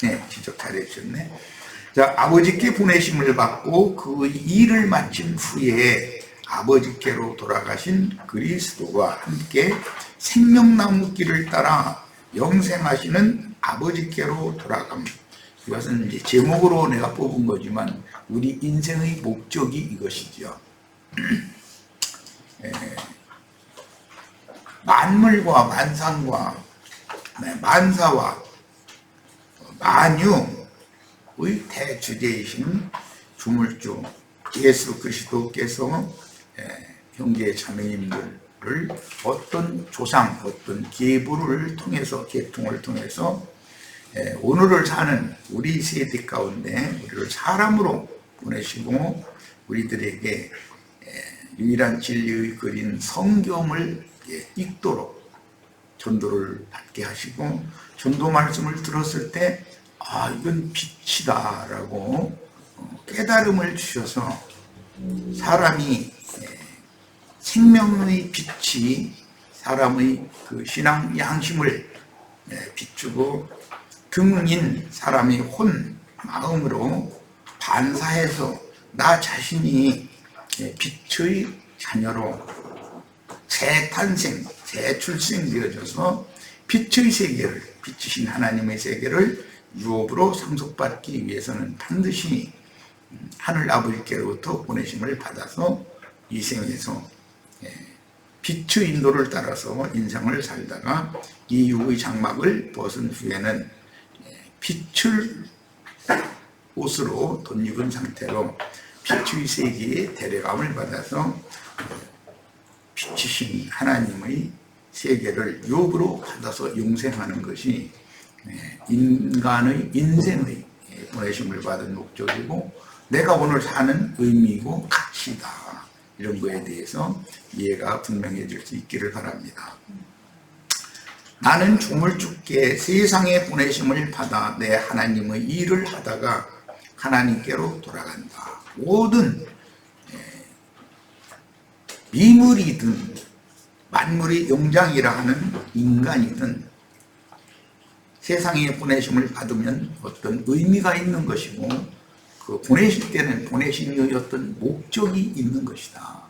네, 직접 잘해주셨네. 자, 아버지께 보내심을 받고 그 일을 마친 후에 아버지께로 돌아가신 그리스도와 함께 생명나무 길을 따라 영생하시는 아버지께로 돌아감. 이것은 이제 제목으로 내가 뽑은 거지만 우리 인생의 목적이 이것이죠. 만물과 만상과 만사와 만유의 대주제이신 주물주 예수 그리스도께서 형제 자매님들을 어떤 조상, 어떤 계보를 통해서, 계통을 통해서 오늘을 사는 우리 세대 가운데 우리를 사람으로 보내시고 우리들에게 유일한 진리의 글인 성경을 읽도록 전도를 받게 하시고, 전도 말씀을 들었을 때 이건 빛이다 라고 깨달음을 주셔서 사람이 생명의 빛이 사람의 그 신앙 양심을 비추고 등인 사람의 혼 마음으로 반사해서 나 자신이 빛의 자녀로 재탄생, 재출생되어져서 빛의 세계를, 빛이신 하나님의 세계를 유업으로 상속받기 위해서는 반드시 하늘 아버지께로부터 보내심을 받아서 이 생에서 빛의 인도를 따라서 인생을 살다가 이후의 장막을 벗은 후에는 빛을 옷으로 덧입은 상태로 빛의 세계에 데려감을 받아서 빛이신 하나님의 세계를 유업으로 받아서 영생하는 것이 인간의 인생의 보내심을 받은 목적이고 내가 오늘 사는 의미고 가치다. 이런 거에 대해서 이해가 분명해질 수 있기를 바랍니다. 나는 조물주께 세상에 보내심을 받아 내 하나님의 일을 하다가 하나님께로 돌아간다. 모든 미물이든 만물의 영장이라 하는 인간이든 세상에 보내심을 받으면 어떤 의미가 있는 것이고 그 보내실 때는 보내신 이의 어떤 목적이 있는 것이다.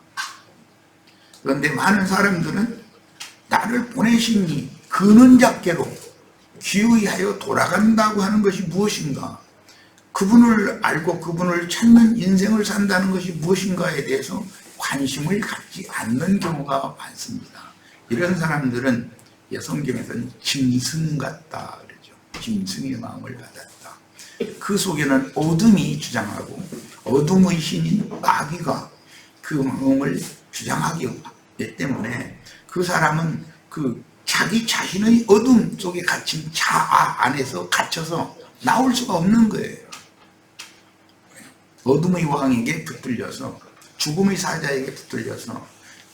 그런데 많은 사람들은 나를 보내신 이 근원자께로 귀의하여 돌아간다고 하는 것이 무엇인가, 그분을 알고 그분을 찾는 인생을 산다는 것이 무엇인가에 대해서 관심을 갖지 않는 경우가 많습니다. 이런 사람들은 성경에서는 짐승 같다 그러죠. 짐승의 마음을 받았다. 그 속에는 어둠이 주장하고 어둠의 신인 마귀가 그 마음을 주장하기 때문에 그 사람은 그 자기 자신의 어둠 속에 갇힌 자아 안에서 갇혀서 나올 수가 없는 거예요. 어둠의 왕에게 붙들려서 죽음의 사자에게 붙들려서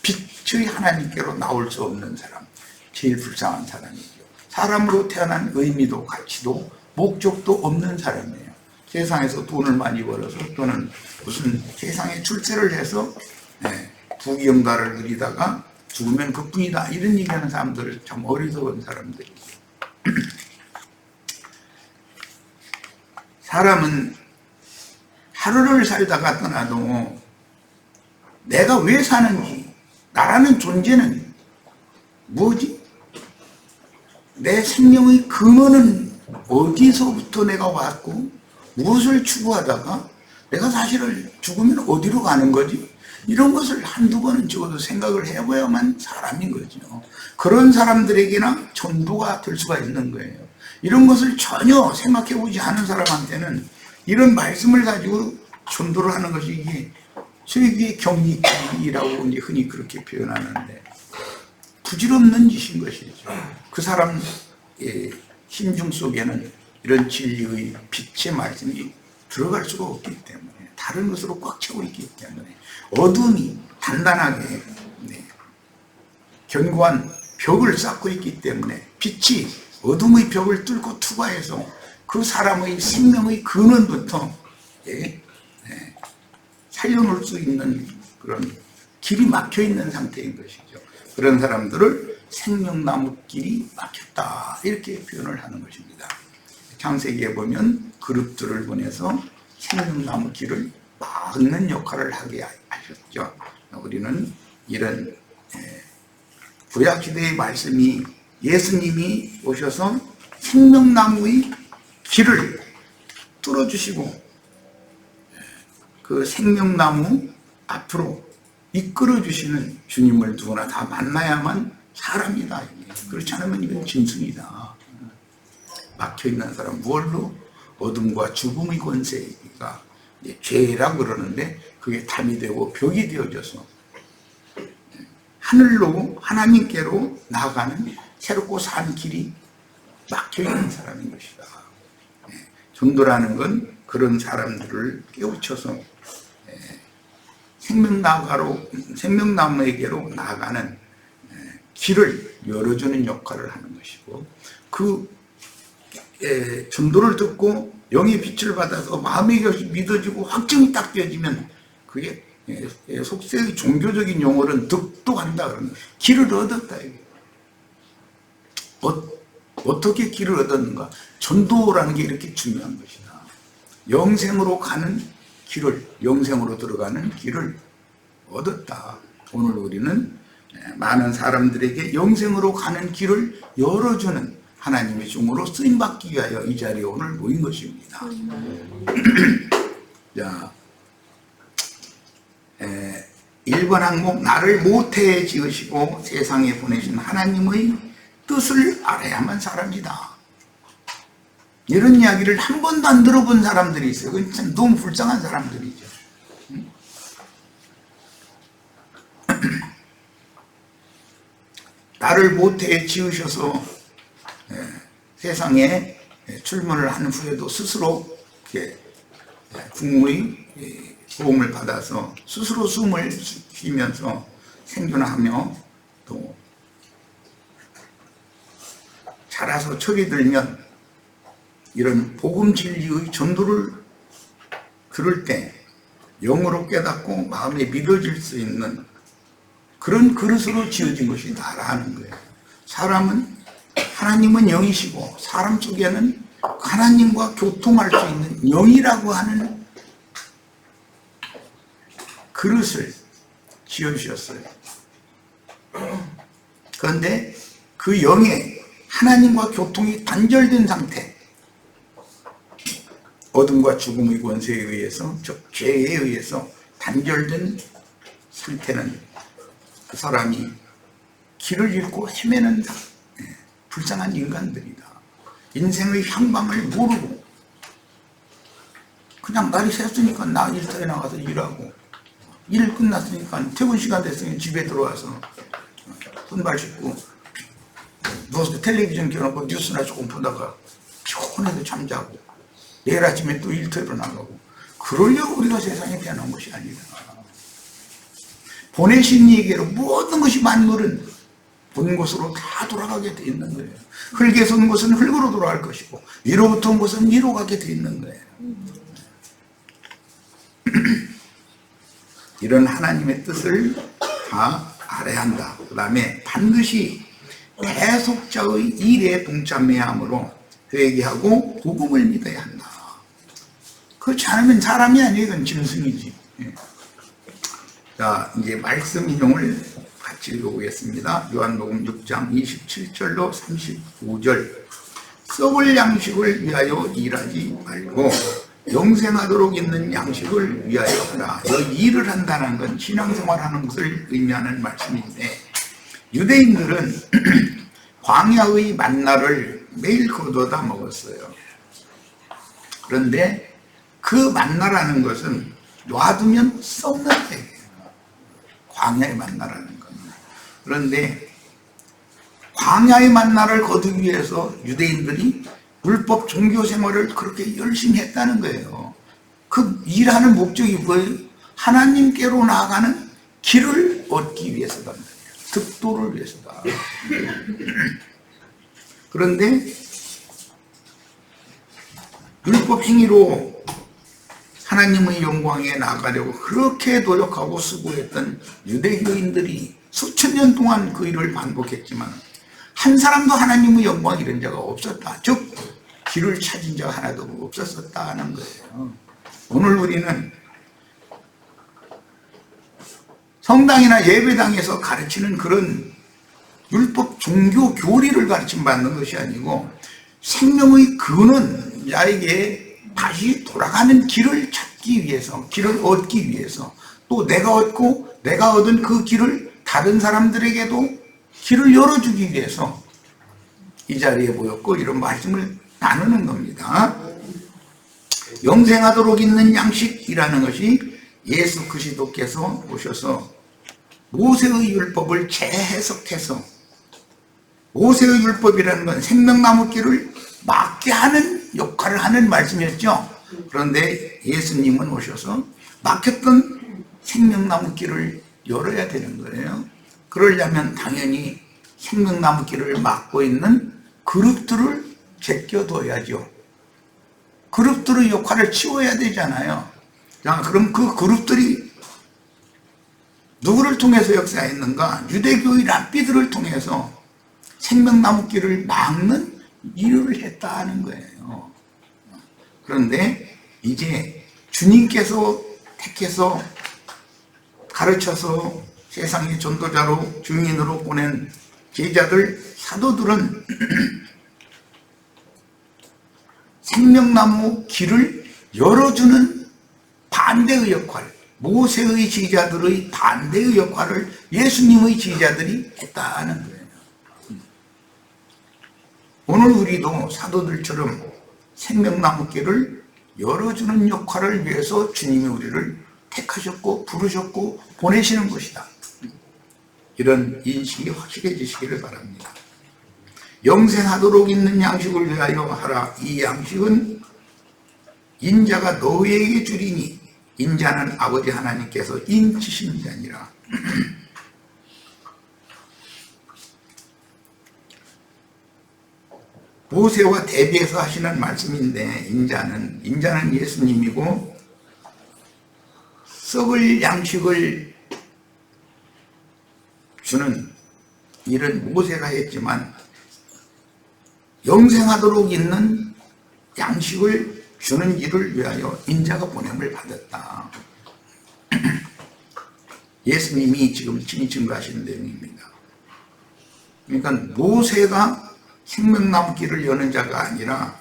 빛의 하나님께로 나올 수 없는 사람, 제일 불쌍한 사람이죠. 사람으로 태어난 의미도 가치도 목적도 없는 사람이에요. 세상에서 돈을 많이 벌어서 또는 무슨 세상에 출세를 해서 부귀영가를 누리다가 죽으면 그뿐이다 이런 얘기하는 사람들 참 어리석은 사람들이죠. 사람은 하루를 살다가 떠나도 내가 왜 사는지, 나라는 존재는 뭐지? 내 생명의 근원은 어디서부터 내가 왔고 무엇을 추구하다가 내가 사실을 죽으면 어디로 가는 거지? 이런 것을 한두 번은 적어도 생각을 해봐야만 사람인 거죠. 그런 사람들에게나 전도가 될 수가 있는 거예요. 이런 것을 전혀 생각해보지 않은 사람한테는 이런 말씀을 가지고 전도를 하는 것이 이게 소위 경리이라고 이제 흔히 그렇게 표현하는데 부질없는 짓인 것이죠. 그 사람의 심중 속에는 이런 진리의 빛의 말씀이 들어갈 수가 없기 때문에 다른 것으로 꽉 채워 있기 때문에 어둠이 단단하게 견고한 벽을 쌓고 있기 때문에 빛이 어둠의 벽을 뚫고 투과해서 그 사람의 생명의 근원부터 살려놓을 수 있는 그런 길이 막혀 있는 상태인 것이죠. 그런 사람들을 생명나무 길이 막혔다 이렇게 표현을 하는 것입니다. 창세기에 보면 그룹들을 보내서 생명나무 길을 막는 역할을 하게 하셨죠. 우리는 이런 구약시대의 말씀이 예수님이 오셔서 생명나무의 길을 뚫어주시고 그 생명나무 앞으로 이끌어주시는 주님을 누구나 다 만나야만 사람이다. 그렇지 않으면 이건 짐승이다. 막혀있는 사람 무얼로? 어둠과 죽음의 권세가 죄라고 그러는데 그게 담이 되고 벽이 되어져서 하늘로 하나님께로 나아가는 새롭고 산 길이 막혀있는 사람인 것이다. 전도라는 건 그런 사람들을 깨우쳐서 생명나무에게로 나아가는 길을 열어주는 역할을 하는 것이고, 그 전도를 듣고 영의 빛을 받아서 마음의 것이 믿어지고 확증이 딱 되어지면 그게 속세의 종교적인 용어는 득도한다 그러는 거예요. 길을 얻었다. 어떻게 길을 얻었는가? 전도라는 게 이렇게 중요한 것이다. 영생으로 가는 길을, 영생으로 들어가는 길을 얻었다. 오늘 우리는 많은 사람들에게 영생으로 가는 길을 열어주는 하나님의 종으로 쓰임받기 위하여 이 자리에 오늘 모인 것입니다. 자, 1번 항목, 나를 모태에 지으시고 세상에 보내신 하나님의 뜻을 알아야만 사람이다. 이런 이야기를 한 번도 안 들어본 사람들이 있어요. 그건 참 너무 불쌍한 사람들이죠. 나를 모태에 지으셔서 세상에 출문을 한 후에도 스스로 부모의 도움을 받아서 스스로 숨을 쉬면서 생존하며 또 자라서 철이 들면 이런 복음 진리의 전도를 들을 때 영으로 깨닫고 마음에 믿어질 수 있는 그런 그릇으로 지어진 것이 나라는 거예요. 사람은, 하나님은 영이시고 사람 속에는 하나님과 교통할 수 있는 영이라고 하는 그릇을 지어주셨어요. 그런데 그 영에 하나님과 교통이 단절된 상태, 어둠과 죽음의 권세에 의해서, 즉 죄에 의해서 단절된 상태는 그 사람이 길을 잃고 헤매는 불쌍한 인간들이다. 인생의 향방을 모르고 그냥 날이 샜으니까 나 일터에 나가서 일하고, 일 끝났으니까 퇴근 시간 됐으니 집에 들어와서 손발 씻고 누워서 텔레비전 켜놓고 뉴스나 조금 보다가 피곤해서 잠자고 내일 아침에 또 일터로 나가고, 그러려고 우리가 세상에 태어난 것이 아니다. 보내신 이에게로 모든 것이 만물은 본 곳으로 다 돌아가게 돼 있는 거예요. 흙에서 온 것은 흙으로 돌아갈 것이고 위로부터 온 것은 위로 가게 돼 있는 거예요. 이런 하나님의 뜻을 다 알아야 한다. 그 다음에 반드시 대속자의 일에 동참해야 하므로 회개하고 복음을 믿어야 한다. 그렇지 않으면 사람이 아니에요. 이건 짐승이지. 자, 이제 말씀 인용을 같이 읽어보겠습니다. 요한복음 6장 27절로 35절. 썩을 양식을 위하여 일하지 말고 영생하도록 있는 양식을 위하여 하라. 여기 일을 한다는 건 신앙생활하는 것을 의미하는 말씀인데, 유대인들은 광야의 만나를 매일 거둬다 먹었어요. 그런데 그 만나라는 것은 놔두면 썩는 거예요. 광야의 만나라는 겁니다. 그런데 광야의 만나를 거두기 위해서 유대인들이 율법 종교 생활을 그렇게 열심히 했다는 거예요. 그 일하는 목적이 뭐예요? 하나님께로 나아가는 길을 얻기 위해서다. 득도를 위해서다. 그런데 율법 행위로 하나님의 영광에 나아가려고 그렇게 노력하고 수고했던 유대교인들이 수천 년 동안 그 일을 반복했지만 한 사람도 하나님의 영광 이런 자가 없었다. 즉 길을 찾은 적 하나도 없었었다는 거예요. 오늘 우리는 성당이나 예배당에서 가르치는 그런 율법 종교 교리를 가르침 받는 것이 아니고 생명의 근원 나에게 다시 돌아가는 길을 찾기 위해서, 길을 얻기 위해서, 또 내가 얻고 내가 얻은 그 길을 다른 사람들에게도 길을 열어주기 위해서 이 자리에 모였고 이런 말씀을 나누는 겁니다. 영생하도록 있는 양식이라는 것이 예수 그리스도께서 오셔서 모세의 율법을 재해석해서, 모세의 율법이라는 건 생명나무길을 막게 하는 역할을 하는 말씀이었죠. 그런데 예수님은 오셔서 막혔던 생명나무길을 열어야 되는 거예요. 그러려면 당연히 생명나무길을 막고 있는 그룹들을 제껴둬야죠. 그룹들의 역할을 치워야 되잖아요. 자, 그럼 그 그룹들이 누구를 통해서 역사했는가? 유대교의 랍비들을 통해서 생명나무길을 막는 일을 했다는 거예요. 그런데 이제 주님께서 택해서 가르쳐서 세상의 전도자로 증인으로 보낸 제자들, 사도들은 생명나무 길을 열어주는 반대의 역할, 모세의 제자들의 반대의 역할을 예수님의 제자들이 했다는 거예요. 오늘 우리도 사도들처럼 생명나무 길을 열어주는 역할을 위해서 주님이 우리를 택하셨고 부르셨고 보내시는 것이다. 이런 인식이 확실해지시기를 바랍니다. 영생하도록 있는 양식을 위하여 하라. 이 양식은 인자가 너희에게 주리니 인자는 아버지 하나님께서 인치신 자니라. 모세와 대비해서 하시는 말씀인데 인자는 예수님이고 썩을 양식을 주는 일은 모세가 했지만 영생하도록 있는 양식을 주는 일을 위하여 인자가 보냄을 받았다. 예수님이 지금 친히 증거하시는 내용입니다. 그러니까 모세가 생명나무 길을 여는 자가 아니라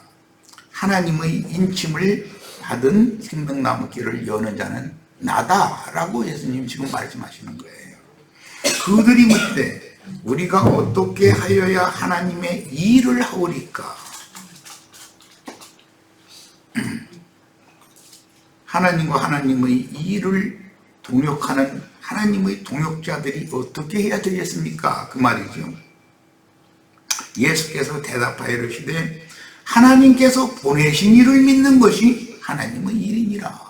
하나님의 인침을 받은 생명나무 길을 여는 자는 나다라고 예수님 지금 말씀하시는 거예요. 그들이 묻되 우리가 어떻게 하여야 하나님의 일을 하오리까? 하나님과 하나님의 일을 동역하는 하나님의 동역자들이 어떻게 해야 되겠습니까? 그 말이죠. 예수께서 대답하여 이르시되 하나님께서 보내신 이를 믿는 것이 하나님의 일이니라.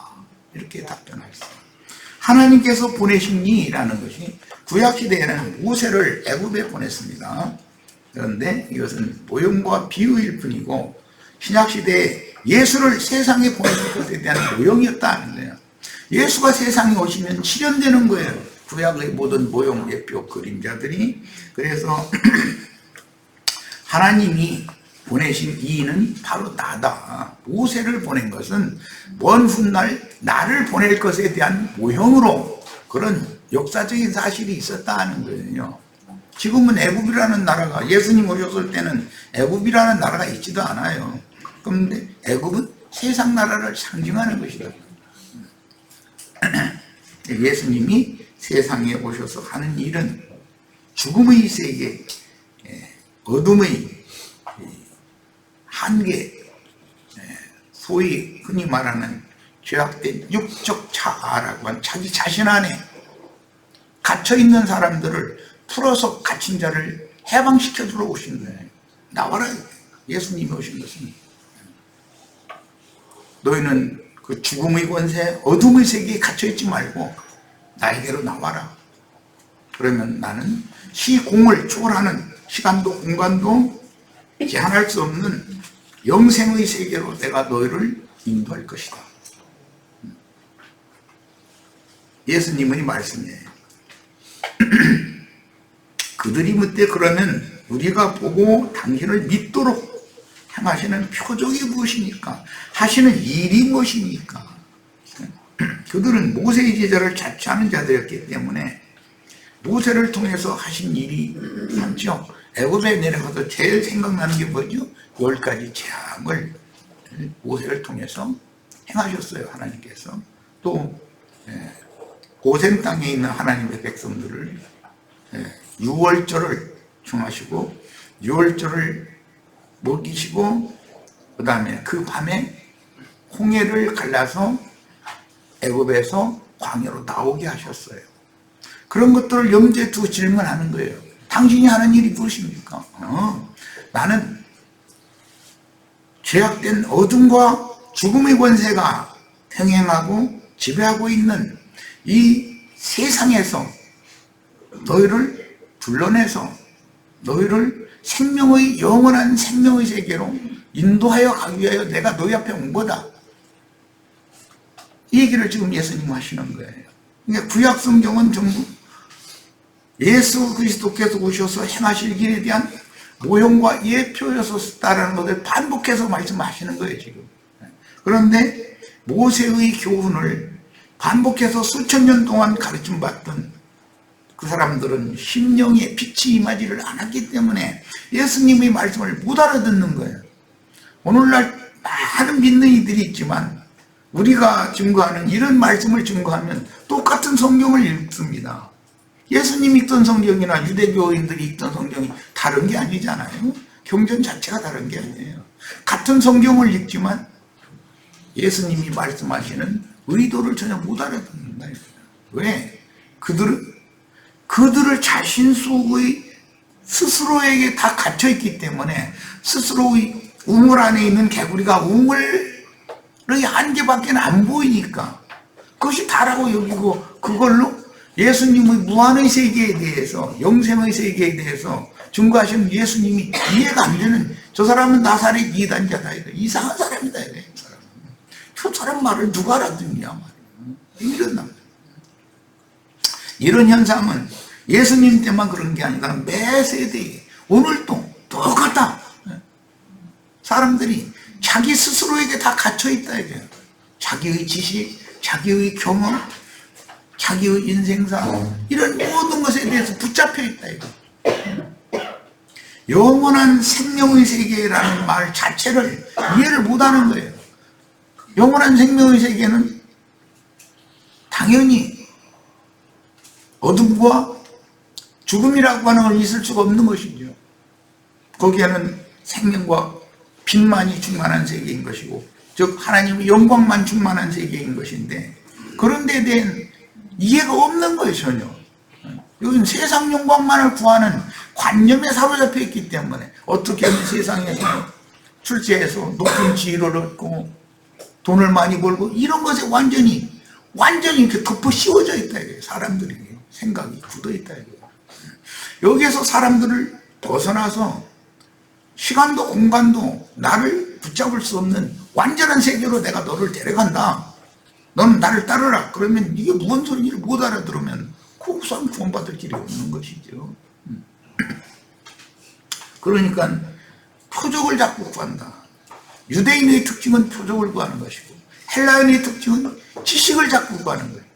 이렇게 답변하셨어요. 하나님께서 보내신 이라는 것이 구약시대에는 모세를 애굽에 보냈습니다. 그런데 이것은 모형과 비유일 뿐이고 신약시대에 예수를 세상에 보내실 것에 대한 모형이었다는 거예요. 예수가 세상에 오시면 실현되는 거예요. 구약의 모든 모형, 예표, 그림자들이. 그래서 하나님이 보내신 이는 바로 나다. 모세를 보낸 것은 먼 훗날 나를 보낼 것에 대한 모형으로 그런 역사적인 사실이 있었다는 거예요. 지금은 애굽이라는 나라가, 예수님 오셨을 때는 애굽이라는 나라가 있지도 않아요. 그런데 애굽은 세상 나라를 상징하는 것이다. 예수님이 세상에 오셔서 하는 일은 죽음의 세계, 어둠의 한계, 소위 흔히 말하는 죄악된 육적 자아라고 하는 자기 자신 안에 갇혀있는 사람들을 풀어서 갇힌 자를 해방시켜 들어오신 거예요. 나와라. 예수님이 오신 것은 너희는 그 죽음의 권세, 어둠의 세계에 갇혀있지 말고 나에게로 나와라. 그러면 나는 시공을 초월하는 시간도 공간도 제한할 수 없는 영생의 세계로 내가 너희를 인도할 것이다. 예수님의 말씀이에요. 그들이 묻되 그러면 우리가 보고 당신을 믿도록 행하시는 표적이 무엇입니까? 하시는 일이 무엇입니까? 그들은 모세의 제자를 자처하는 자들이었기 때문에 모세를 통해서 하신 일이 많죠. 애굽에 내려가서 제일 생각나는 게 뭐죠? 10가지 재앙을 모세를 통해서 행하셨어요. 하나님께서. 또 고센 땅에 있는 하나님의 백성들을 6월절을 정하시고 6월절을 먹이시고 그 다음에 그 밤에 홍해를 갈라서 애굽에서 광야로 나오게 하셨어요. 그런 것들을 염두에 두고 질문하는 거예요. 당신이 하는 일이 무엇입니까? 나는 죄악된 어둠과 죽음의 권세가 평행하고 지배하고 있는 이 세상에서 너희를 불러내서 너희를 생명의 영원한 생명의 세계로 인도하여 가기 위하여 내가 너희 앞에 온 거다. 이 얘기를 지금 예수님 하시는 거예요. 그러니까 구약 성경은 전부 예수 그리스도께서 오셔서 행하실 길에 대한 모형과 예표여서 썼다라는 것을 반복해서 말씀하시는 거예요, 지금. 그런데 모세의 교훈을 반복해서 수천 년 동안 가르침 받던 그 사람들은 심령에 빛이 임하지를 않았기 때문에 예수님의 말씀을 못 알아듣는 거예요. 오늘날 많은 믿는 이들이 있지만 우리가 증거하는 이런 말씀을 증거하면 똑같은 성경을 읽습니다. 예수님 읽던 성경이나 유대교인들이 읽던 성경이 다른 게 아니잖아요. 경전 자체가 다른 게 아니에요. 같은 성경을 읽지만 예수님이 말씀하시는 의도를 전혀 못 알아듣는 거예요. 왜? 그들을 자신 속의 스스로에게 다 갇혀있기 때문에 스스로의 우물 안에 있는 개구리가 우물의 한계밖에 안 보이니까 그것이 다라고 여기고 그걸로 예수님의 무한의 세계에 대해서 영생의 세계에 대해서 증거하시는 예수님이 이해가 안 되는 저 사람은 나사렛 이단자다 이상한 사람이다 저 사람 말을 누가 알아듣냐 이런 현상은 예수님 때만 그런 게 아니라 매 세대에 오늘도 똑같다. 사람들이 자기 스스로에게 다 갇혀있다 이거예요. 자기의 지식, 자기의 경험, 자기의 인생사 이런 모든 것에 대해서 붙잡혀 있다 이거. 영원한 생명의 세계라는 말 자체를 이해를 못하는 거예요. 영원한 생명의 세계는 당연히 어둠과 죽음이라고 하는 건 있을 수가 없는 것이죠. 거기에는 생명과 빛만이 충만한 세계인 것이고 즉 하나님의 영광만 충만한 세계인 것인데 그런 데에 대한 이해가 없는 거예요. 전혀. 여기는 세상 영광만을 구하는 관념에 사로잡혀 있기 때문에 어떻게 하면 세상에서 출세해서 높은 지위를 얻고 돈을 많이 벌고 이런 것에 완전히 이렇게 덮어 씌워져 있다 이거예요. 사람들이 생각이 굳어 있다 이거예요. 여기에서 사람들을 벗어나서 시간도 공간도 나를 붙잡을 수 없는 완전한 세계로 내가 너를 데려간다. 너는 나를 따르라. 그러면 이게 무슨 소리를 못 알아들으면 그 사람 구원받을 길이 없는 것이죠. 그러니까 표적을 자꾸 구한다. 유대인의 특징은 표적을 구하는 것이고 헬라인의 특징은 지식을 자꾸 구하는 거예요.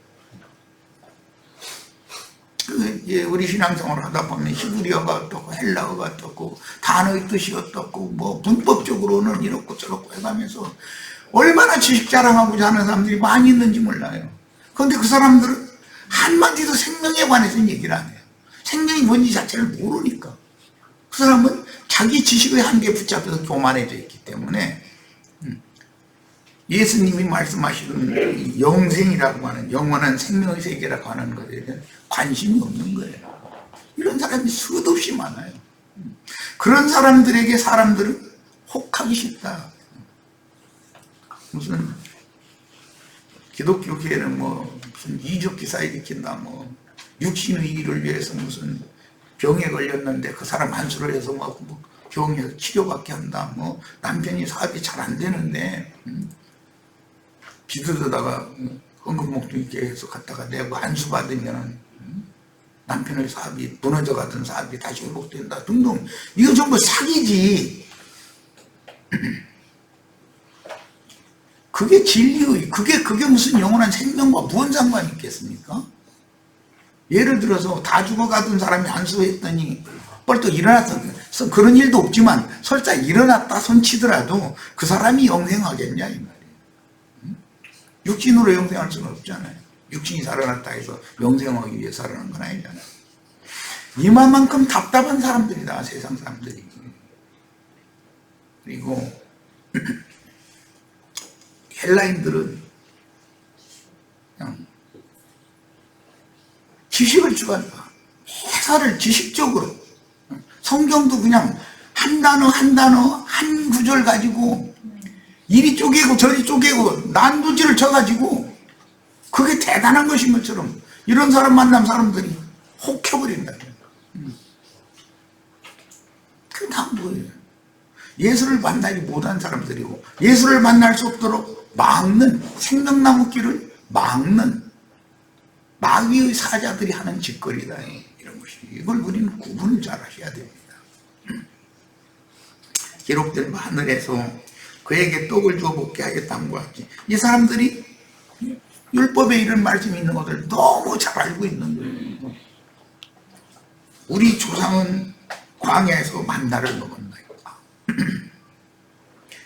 이제 우리 신앙생활을 하다 보면 히브리어가 어떻고 헬라어가 어떻고 단어의 뜻이 어떻고 뭐 문법적으로는 이렇고 저렇고 해가면서 얼마나 지식 자랑하고자 하는 사람들이 많이 있는지 몰라요. 그런데 그 사람들은 한마디도 생명에 관해서는 얘기를 안 해요. 생명이 뭔지 자체를 모르니까. 그 사람은 자기 지식의 한계에 붙잡혀서 교만해져 있기 때문에 예수님이 말씀하시는 영생이라고 하는 영원한 생명의 세계라고 하는 것에 대한 관심이 없는 거예요. 이런 사람이 수도 없이 많아요. 그런 사람들에게 사람들은 혹하기 쉽다. 무슨 기독교계에는 뭐 무슨 이적 기사 일으킨다, 뭐 육신의 일을 위해서 무슨 병에 걸렸는데 그 사람 한수를 해서 뭐 병에서 치료받게 한다. 뭐 남편이 사업이 잘 안 되는데 비두다가 헌금 목돈 있게 해서 갖다가 내고 한수 받으면 남편의 사업이 무너져 가던 사업이 다시 회복된다 등등. 이거 전부 사기지. 그게 진리의, 그게 무슨 영원한 생명과 무슨 상관이 있겠습니까? 예를 들어서 다 죽어가던 사람이 안수했더니 뻘떡 일어났던 그런 일도 없지만 설사 일어났다 손치더라도 그 사람이 영생하겠냐 이 말이에요. 육신으로 영생할 수는 없잖아요. 육신이 살아났다 해서 영생하기 위해 살아난 건 아니잖아요. 이만큼 답답한 사람들이다, 세상 사람들이. 그리고 헬라인들은 그냥 지식을 추구한다. 해설을 지식적으로, 성경도 그냥 한 단어 한 구절 가지고 이리 쪼개고 저리 쪼개고 난도질을 쳐가지고 그게 대단한 것인 것처럼 이런 사람 만나면 사람들이 혹해버린다. 그게 다 뭐예요? 예수를 만나지 못한 사람들이고 예수를 만날 수 없도록 막는, 생명나무 길을 막는 마귀의 사자들이 하는 짓거리다, 이런 것이. 이걸 우리는 구분을 잘 하셔야 됩니다. 기록된 하늘에서 그에게 떡을 주어 먹게 하겠다는 것 같지. 이 사람들이 율법에 이런 말씀이 있는 것을 너무 잘 알고 있는 거예요. 우리 조상은 광야에서 만나를 먹었나요?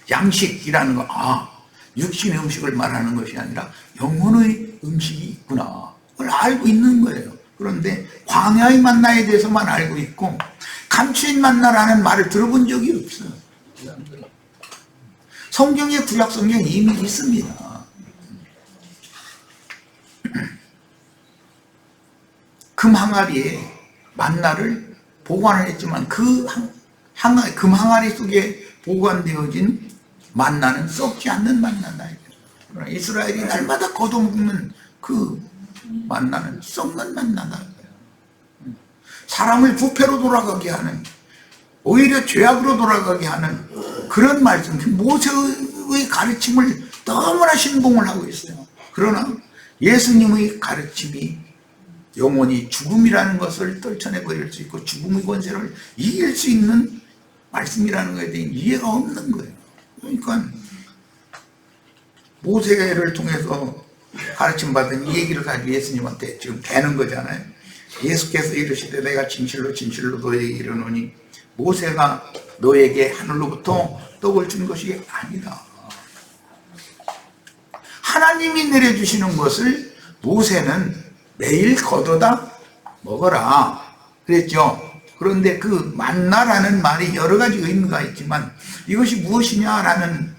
양식이라는 거, 육신의 음식을 말하는 것이 아니라 영혼의 음식이 있구나, 그걸 알고 있는 거예요. 그런데 광야의 만나에 대해서만 알고 있고 감추인 만나라는 말을 들어본 적이 없어요. 성경에, 구약 성경에 이미 있습니다. 금 항아리에 만나를 보관을 했지만 그 금 항아리 속에 보관되어진 만나는 썩지 않는 만나다. 이스라엘이 날마다 거둬먹는 그 만나는 썩는 만나다. 사람을 부패로 돌아가게 하는, 오히려 죄악으로 돌아가게 하는 그런 말씀, 모세의 가르침을 너무나 신봉을 하고 있어요. 그러나 예수님의 가르침이 영원히 죽음이라는 것을 떨쳐내버릴 수 있고 죽음의 권세를 이길 수 있는 말씀이라는 것에 대한 이해가 없는 거예요. 그러니까 모세를 통해서 가르침받은 이 얘기를 가지고 예수님한테 지금 되는 거잖아요. 예수께서 이르시되 내가 진실로 진실로 너에게 이르노니 모세가 너에게 하늘로부터 떡을 준 것이 아니다. 하나님이 내려주시는 것을 모세는 매일 거둬다 먹어라 그랬죠. 그런데 그 만나라는 말이 여러 가지 의미가 있지만 이것이 무엇이냐라는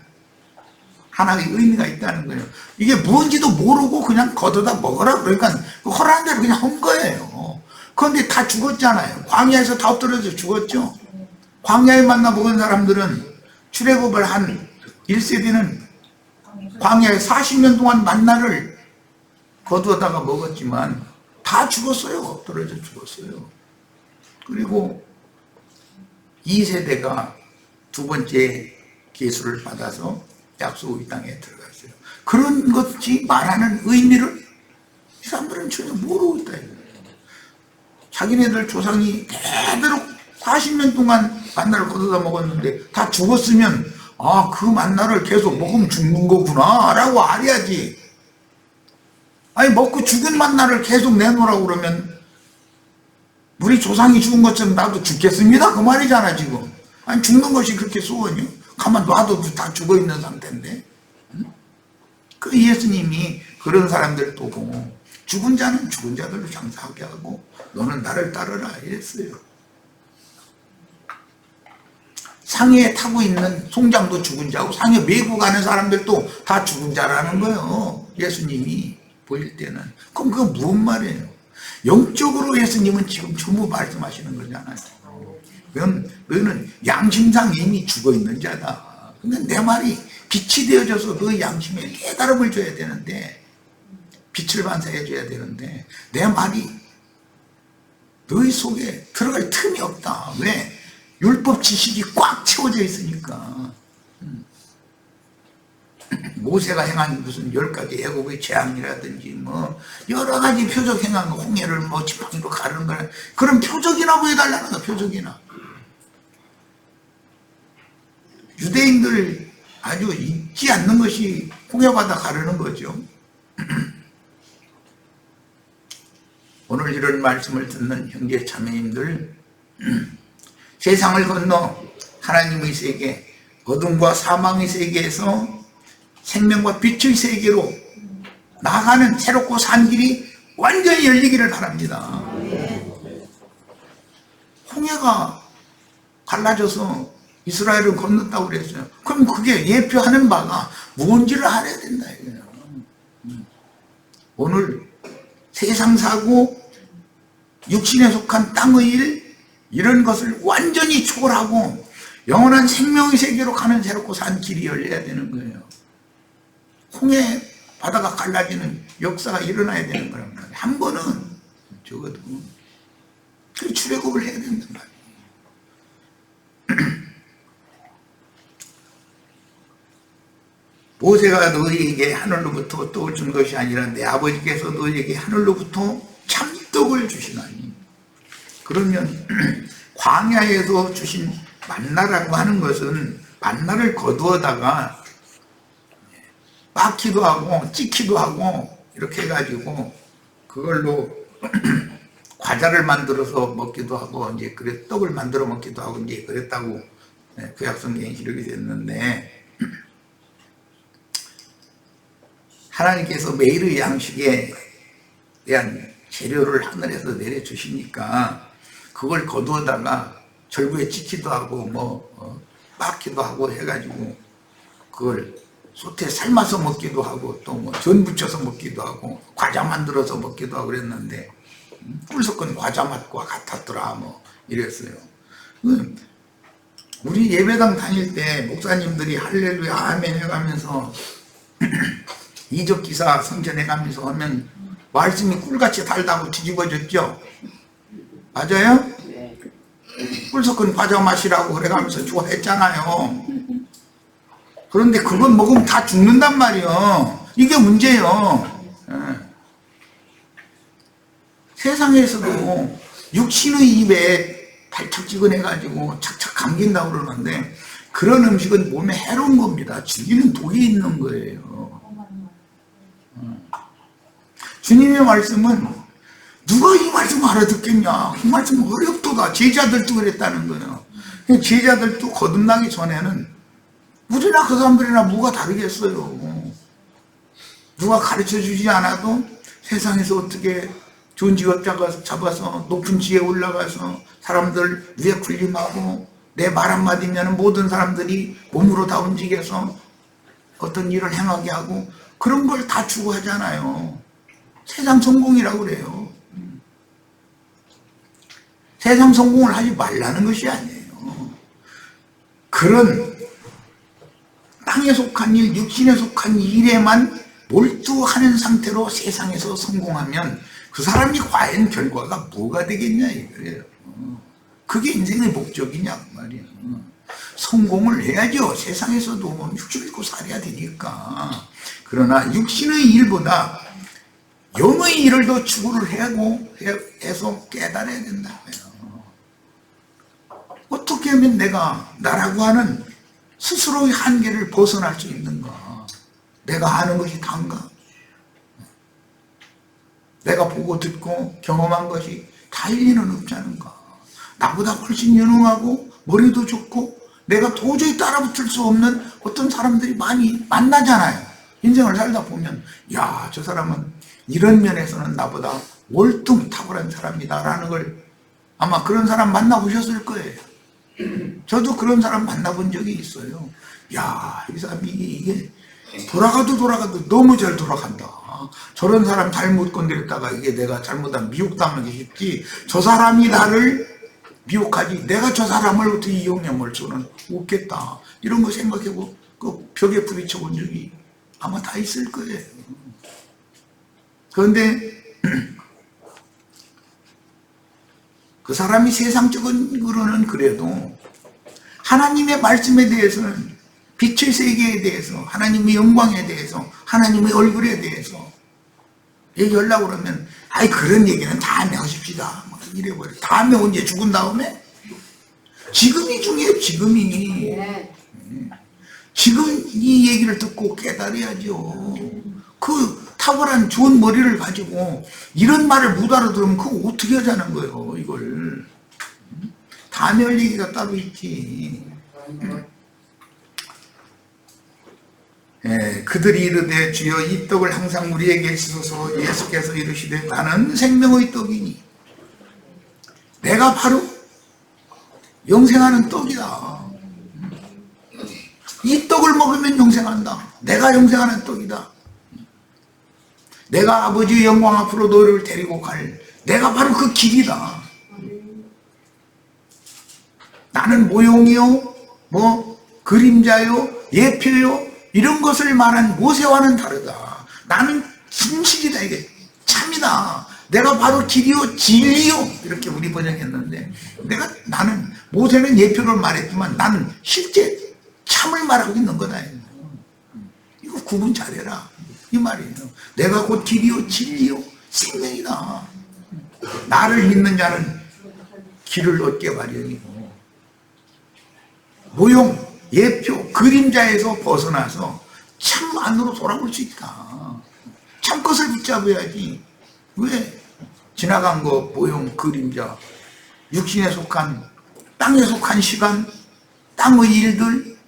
하나의 의미가 있다는 거예요. 이게 뭔지도 모르고 그냥 거둬다 먹어라 그러니까 그 허락한 대로 그냥 한 거예요. 그런데 다 죽었잖아요. 광야에서 다 엎드려서 죽었죠. 광야에 만나 먹은 사람들은 출애굽을 한 1세대는 광야에 40년 동안 만나를 거두었다가 먹었지만 다 죽었어요. 엎드려져 죽었어요. 그리고 2세대가 두 번째 계수를 받아서 약속의 땅에 들어갔어요. 그런 것이 말하는 의미를 이 사람들은 전혀 모르고 있다. 자기네들 조상이 대대로 40년 동안 만나를 거두다 먹었는데 다 죽었으면 그 만나를 계속 먹으면 죽는 거구나 라고 알아야지. 아니 먹고 죽은 만나를 계속 내놓으라고 그러면 우리 조상이 죽은 것처럼 나도 죽겠습니다 그 말이잖아 지금. 아니 죽는 것이 그렇게 소원이요? 가만 놔둬도 다 죽어있는 상태인데. 그 예수님이 그런 사람들 보고 죽은 자는 죽은 자들로 장사하게 하고 너는 나를 따르라 이랬어요. 상해에 타고 있는 송장도 죽은 자고 상해 메고 가는 사람들도 다 죽은 자라는 거예요. 예수님이 보일 때는. 그럼 그거 무슨 말이에요? 영적으로 예수님은 지금 전부 말씀하시는 거잖아요. 너는 양심상 이미 죽어있는 자다. 그러니까 내 말이 빛이 되어져서 너의 양심에 깨달음을 줘야 되는데 빛을 반사해 줘야 되는데 내 말이 너희 속에 들어갈 틈이 없다. 왜? 율법 지식이 꽉 채워져 있으니까. 모세가 행한 무슨 10가지 애국의 재앙이라든지 뭐 여러 가지 표적 행한 거, 홍해를 뭐 지팡이로 가르는 거는 그런 표적이나 보여달라는 거, 표적이나. 유대인들 아주 잊지 않는 것이 홍해바다 가르는 거죠. 오늘 이런 말씀을 듣는 형제 자매님들, 세상을 건너 하나님의 세계, 어둠과 사망의 세계에서 생명과 빛의 세계로 나아가는 새롭고 산 길이 완전히 열리기를 바랍니다. 홍해가 갈라져서 이스라엘을 건넜다고 그랬어요. 그럼 그게 예표하는 바가 뭔지를 알아야 된다 이거예요. 오늘 세상 사고, 육신에 속한 땅의 일, 이런 것을 완전히 초월하고 영원한 생명의 세계로 가는 새롭고 산 길이 열려야 되는 거예요. 홍해 바다가 갈라지는 역사가 일어나야 되는 거란 말이에요. 한 번은 적어도 그 출애굽을 해야 된단 말이에요. 모세가 너희에게 하늘로부터 떡을 준 것이 아니라 내 아버지께서 너희에게 하늘로부터 참떡을 주시나니. 그러면 광야에서 주신 만나라고 하는 것은 만나를 거두어다가 빻기도 하고 찢기도 하고 이렇게 해가지고 그걸로 과자를 만들어서 먹기도 하고 이제 그래 떡을 만들어 먹기도 하고 이제 그랬다고 구약성경에 기록이 됐는데, 하나님께서 매일의 양식에 대한 재료를 하늘에서 내려주시니까 그걸 거두어다가 절구에 찢기도 하고 빻기도 하고 해가지고 그걸 솥에 삶아서 먹기도 하고 또 전 부쳐서 먹기도 하고 과자 만들어서 먹기도 하고 그랬는데 꿀 섞은 과자 맛과 같았더라 이랬어요. 우리 예배당 다닐 때 목사님들이 할렐루야 아멘 해가면서 이적기사 성전해가면서 하면 말씀이 꿀같이 달다고 뒤집어졌죠. 맞아요? 꿀 섞은 과자 맛이라고 그래가면서 좋아했잖아요. 그런데 그건 먹으면 다 죽는단 말이에요. 이게 문제예요. 세상에서도 육신의 입에 발척지근해가지고 착착 감긴다고 그러는데 그런 음식은 몸에 해로운 겁니다. 죽이는 독이 있는 거예요. 주님의 말씀은 누가 이 말씀 알아듣겠냐. 이 말씀 어렵도다. 제자들도 그랬다는 거예요. 제자들도 거듭나기 전에는 우리나 그 사람들이나 뭐가 다르겠어요. 누가 가르쳐주지 않아도 세상에서 어떻게 좋은 직업 잡아서 높은 지에 올라가서 사람들 위에 군림하고 내 말 한마디면 모든 사람들이 몸으로 다 움직여서 어떤 일을 행하게 하고 그런 걸 다 추구하잖아요. 세상 성공이라고 그래요. 세상 성공을 하지 말라는 것이 아니에요. 그런 땅에 속한 일, 육신에 속한 일에만 몰두하는 상태로 세상에서 성공하면 그 사람이 과연 결과가 뭐가 되겠냐 이거예요. 그게 인생의 목적이냐 그 말이에요. 성공을 해야죠. 세상에서도 육신을 입고 살아야 되니까. 그러나 육신의 일보다 영의 일을 더 추구를 해서 깨달아야 된다고요. 어떻게 하면 내가 나라고 하는 스스로의 한계를 벗어날 수 있는가? 내가 아는 것이 다인가? 내가 보고 듣고 경험한 것이 다 일리는 없지 않은가? 나보다 훨씬 유능하고 머리도 좋고 내가 도저히 따라붙을 수 없는 어떤 사람들이 많이 만나잖아요. 인생을 살다 보면 야, 저 사람은 이런 면에서는 나보다 월등 탁월한 사람이다 라는 걸 아마 그런 사람 만나보셨을 거예요. 저도 그런 사람 만나본 적이 있어요. 야, 이 사람이 이게 돌아가도 너무 잘 돌아간다. 저런 사람 잘못 건드렸다가 이게 내가 잘못하면 미혹당하기 쉽지. 저 사람이 나를 미혹하지 내가 저 사람을 어떻게 이용해 볼 수는 없겠다. 이런 거 생각해보고 그 벽에 부딪혀 본 적이 아마 다 있을 거예요. 그런데 그 사람이 세상적으로는 그래도 하나님의 말씀에 대해서는 빛의 세계에 대해서 하나님의 영광에 대해서 하나님의 얼굴에 대해서 얘기하려고 그러면 아이 그런 얘기는 다음에 하십시다 이래버려. 다음에 언제 죽은 다음에? 지금이 중요해요. 지금이. 지금 이 얘기를 듣고 깨달아야죠. 그 탁월한 좋은 머리를 가지고 이런 말을 못 알아들으면 그거 어떻게 하자는 거예요, 이걸. 다멸 얘기가 따로 있지. 그들이 이르되 주여 이 떡을 항상 우리에게 주소서. 예수께서 이르시되 나는 생명의 떡이니 내가 바로 영생하는 떡이다. 이 떡을 먹으면 영생한다. 내가 영생하는 떡이다. 내가 아버지의 영광 앞으로 너희를 데리고 갈 내가 바로 그 길이다. 나는 모형이요 그림자요 예표요 이런 것을 말한 모세와는 다르다. 나는 진실이다. 이게 참이다. 내가 바로 길이요 진리요 이렇게 우리 번역했는데 나는 모세는 예표를 말했지만 나는 실제 참을 말하고 있는 거다. 이거 구분 잘해라 이 말이에요. 내가 곧 길이요 진리요 생명이다. 나를 믿는 자는 길을 얻게 마련이고 모형 예표 그림자에서 벗어나서 참 안으로 돌아올 수 있다. 참 것을 붙잡아야지. 왜 지나간 거 모형 그림자 육신에 속한 땅에 속한 시간 땅의 일들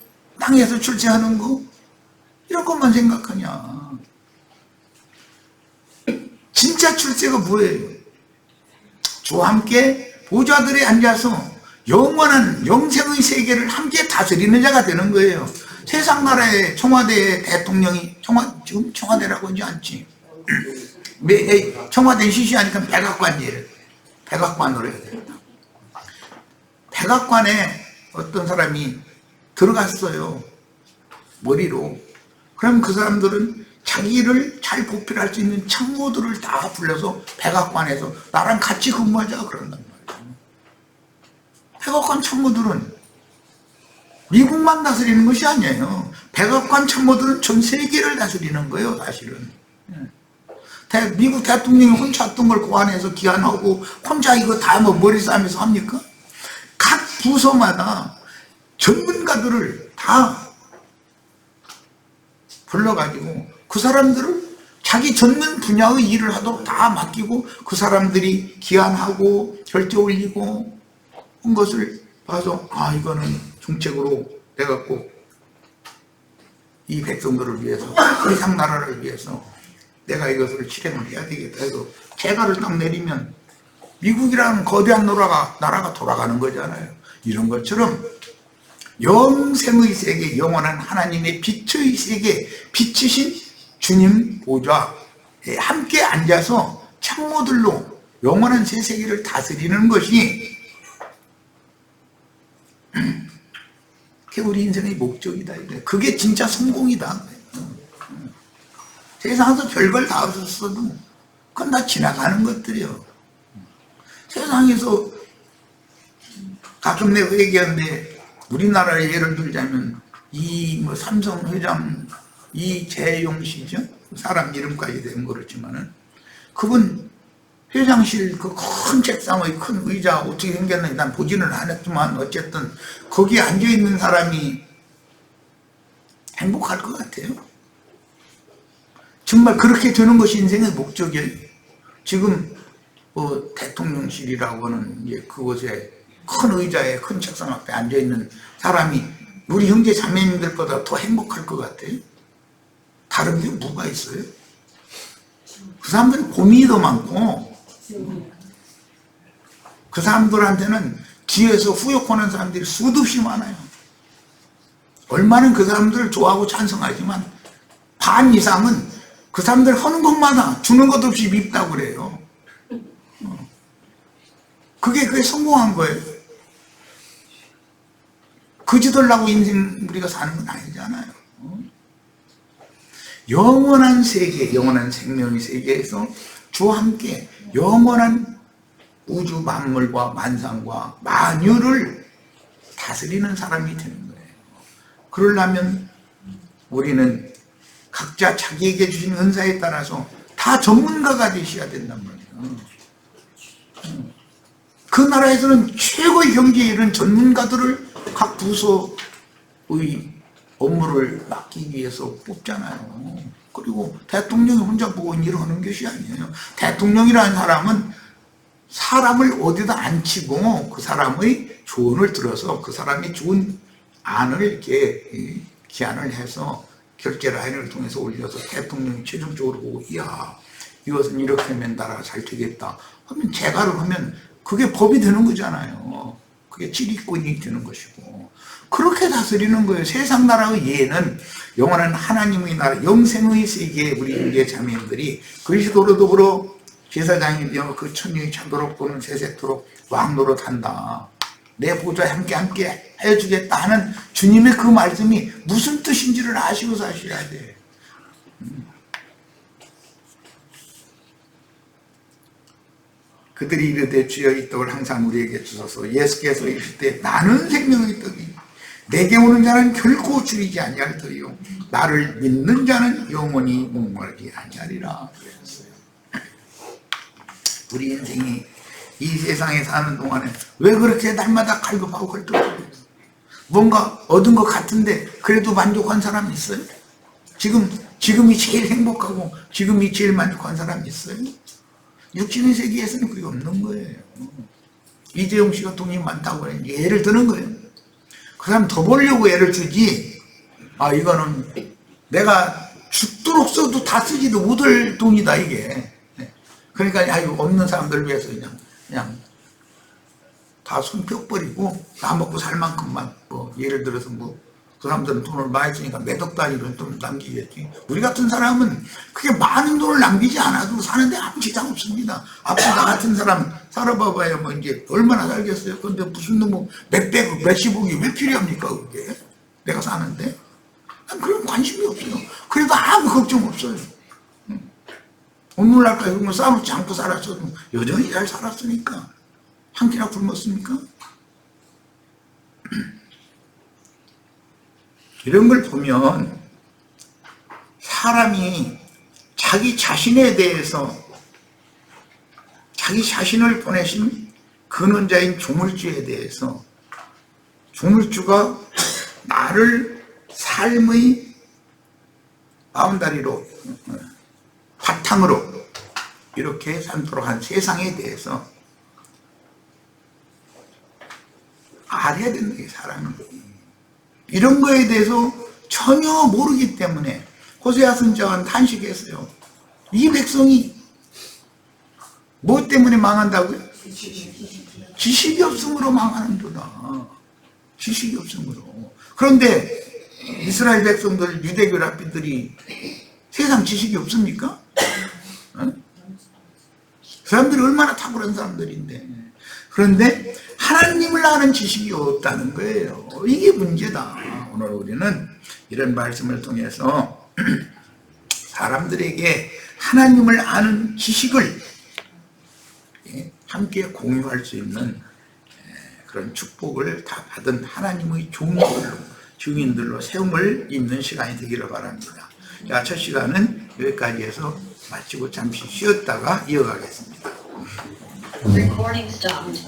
땅에서 출세하는 거 이런 것만 생각하냐. 진짜 출세가 뭐예요? 주와 함께 보좌들에 앉아서 영원한 영생의 세계를 함께 다스리는 자가 되는 거예요. 세상 나라의 청와대 대통령이 지금 청와대라고 하지 않지. 청와대 시시하니까 백악관이에요. 백악관으로 해야 된다. 백악관에 어떤 사람이 들어갔어요. 머리로. 그럼 그 사람들은 자기를 잘 보필할 수 있는 참모들을 다 불러서 백악관에서 나랑 같이 근무하자 그런단 말이에요. 백악관 참모들은 미국만 다스리는 것이 아니에요. 백악관 참모들은 전 세계를 다스리는 거예요, 사실은. 미국 대통령이 혼자 했던 걸 고안해서 기한하고 혼자 이거 다 머리 싸면서 합니까? 각 부서마다 전문가들을 다 불러가지고 그 사람들을 자기 전문 분야의 일을 하도록 다 맡기고 그 사람들이 기한하고 결제 올리고 한 것을 봐서 이거는 정책으로 내가 꼭 이 백성들을 위해서 세상 나라를 위해서 내가 이것을 실행을 해야 되겠다 해서 재가를 딱 내리면 미국이라는 거대한 나라가 돌아가는 거잖아요. 이런 것처럼 영생의 세계, 영원한 하나님의 빛의 세계, 빛이신 주님 보좌에 함께 앉아서 참모들로 영원한 새 세계를 다스리는 것이 그게 우리 인생의 목적이다. 그게 진짜 성공이다. 세상에서 별걸 다 없었어도 그건 다 지나가는 것들이요. 세상에서 가끔 내가 얘기하는데 우리나라의 예를 들자면 삼성 회장 이재용 씨죠. 사람 이름까지 된 그렇지만은 그분 회장실 그 큰 책상의 큰 의자 어떻게 생겼는지 난 보지는 않았지만 어쨌든 거기에 앉아있는 사람이 행복할 것 같아요. 정말 그렇게 되는 것이 인생의 목적이에요. 지금 대통령실이라고 하는 그곳에 큰 의자에 큰 책상 앞에 앉아있는 사람이 우리 형제 자매님들보다 더 행복할 것 같아요. 다른 게 뭐가 있어요? 그 사람들은 고민이 더 많고 그 사람들한테는 뒤에서 후욕하는 사람들이 수도 없이 많아요. 얼마나 그 사람들을 좋아하고 찬성하지만 반 이상은 그 사람들 하는 것마다 주는 것 없이 밉다고 그래요. 그게 성공한 거예요. 그지들라고 인생 우리가 사는 건 아니잖아요. 영원한 세계, 영원한 생명의 세계에서 주와 함께 영원한 우주 만물과 만상과 만유를 다스리는 사람이 되는 거예요. 그러려면 우리는 각자 자기에게 주신 은사에 따라서 다 전문가가 되셔야 된단 말이에요. 그 나라에서는 최고의 경제에 이른 전문가들을 각 부서 업무를 맡기기 위해서 뽑잖아요. 그리고 대통령이 혼자 보고 일하는 것이 아니에요. 대통령이라는 사람은 사람을 어디다 앉히고 그 사람의 조언을 들어서 그 사람이 좋은 안을 이렇게 기한을 해서 결제 라인을 통해서 올려서 대통령이 최종적으로 보고 이야 이것은 이렇게 하면 나라가 잘 되겠다 하면 재가를 하면 그게 법이 되는 거잖아요. 그게 지리권이 되는 것이고 그렇게 다스리는 거예요. 세상 나라의 예는 영원한 하나님의 나라 영생의 세계에 우리 형제 자매님들이 그리스도로 더불어 제사장이 되어 그 천년이 차도록 또는 세세토록 왕노릇한다. 내 보좌에 함께 해주겠다 하는 주님의 그 말씀이 무슨 뜻인지를 아시고 사셔야 돼. 그들이 이르되 주여 이 떡을 항상 우리에게 주소서. 예수께서 이르실 때 나는 생명의 떡이 내게 오는 자는 결코 줄이지 아니할 터이요 나를 믿는 자는 영원히 목마르지 아니하리라 그랬어요. 우리 인생이 이 세상에 사는 동안에 왜 그렇게 날마다 갈급하고 헐떡거려요? 뭔가 얻은 것 같은데 그래도 만족한 사람 있어요? 지금이 제일 행복하고 지금이 제일 만족한 사람 있어요? 육신의 세계에서는 그게 없는 거예요. 이재용 씨가 돈이 많다고 예를 드는 거예요. 그 사람 더 벌려고 애를 쓰지 이거는 내가 죽도록 써도 다 쓰지도 못할 돈이다 이게. 그러니까 없는 사람들 위해서 그냥 다 손펴버리고 나 먹고 살 만큼만 예를 들어서 그 사람들은 돈을 많이 쓰니까 몇 억 단위로 좀 남기겠지. 우리 같은 사람은 그게 많은 돈을 남기지 않아도 사는데 아무 지장 없습니다. 앞서 나 같은 사람 살아봐봐야 이제 얼마나 살겠어요. 근데 무슨 몇백억 몇십억이 왜 필요합니까 그게. 내가 사는데 난 그런 관심이 없어요. 그래도 아무 걱정 없어요. 오늘날까지 그런 거 싸놓지 않고 살았어도 여전히 잘 살았으니까 한 끼나 굶었습니까? 이런 걸 보면 사람이 자기 자신에 대해서 자기 자신을 보내신 근원자인 조물주에 대해서 조물주가 나를 삶의 바운다리로 바탕으로 이렇게 삼도록 한 세상에 대해서 알아야 된다. 이 사람이 이런 거에 대해서 전혀 모르기 때문에 호세아 선지자는 탄식했어요. 이 백성이 뭐 때문에 망한다고요? 지식이 없음으로 망하는도다. 지식이 없음으로. 그런데 이스라엘 백성들 유대교 랍비들이 세상 지식이 없습니까? 그 사람들이 얼마나 탁월한 사람들인데. 그런데 하나님을 아는 지식이 없다는 거예요. 이게 문제다. 오늘 우리는 이런 말씀을 통해서 사람들에게 하나님을 아는 지식을 함께 공유할 수 있는 그런 축복을 다 받은 하나님의 증인들로 세움을 입는 시간이 되기를 바랍니다. 자, 첫 시간은 여기까지 해서 마치고 잠시 쉬었다가 이어가겠습니다. Recording stopped.